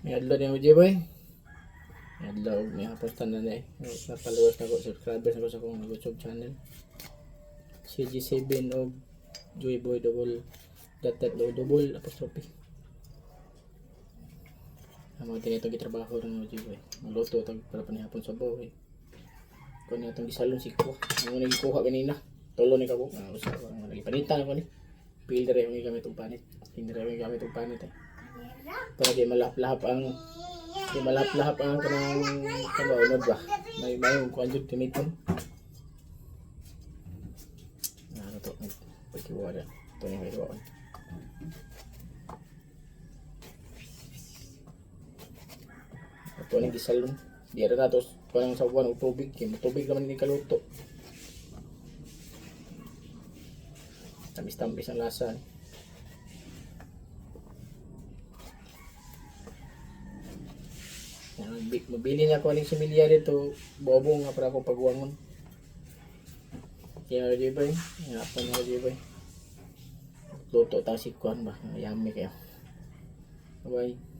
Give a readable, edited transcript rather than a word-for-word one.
May adlaw ni Uji boy. May adlaw may hapon tanan na eh. Napaluwas na ko subscribers na ko sa akong YouTube channel. CG7 o Joy Boy double apostrophe. Ang mga tinitong gitrabaho ng Uji boy. Magluto tag para panihapon sa boy. Kung na itong gisalon si Kuha. Ang unang gikuha kanina. Tulo ni Kabo. Usap ko. Ang nagipanitan ako ni. Pilder yung gamit ng panit. Pilder yung gamit ng panit eh. Para di malap-lahap ang kanang unod ba. May yung kuanjud timiton. Ano to? Pagkiwa na. Ito yung hiwa ko. Ito yung gisalon. Di rin na ito. Parang sa buwan ng tubig. Tubig naman hindi kaluto. Tamis-tamis ang lasa. Mabili niya ako ng similya dito. Bobo nga para ako pagwangon. Kaya di ba yun? Hapon nga di ba yun? Luto tayo si Kuan ba? Yummy kayo. Bye.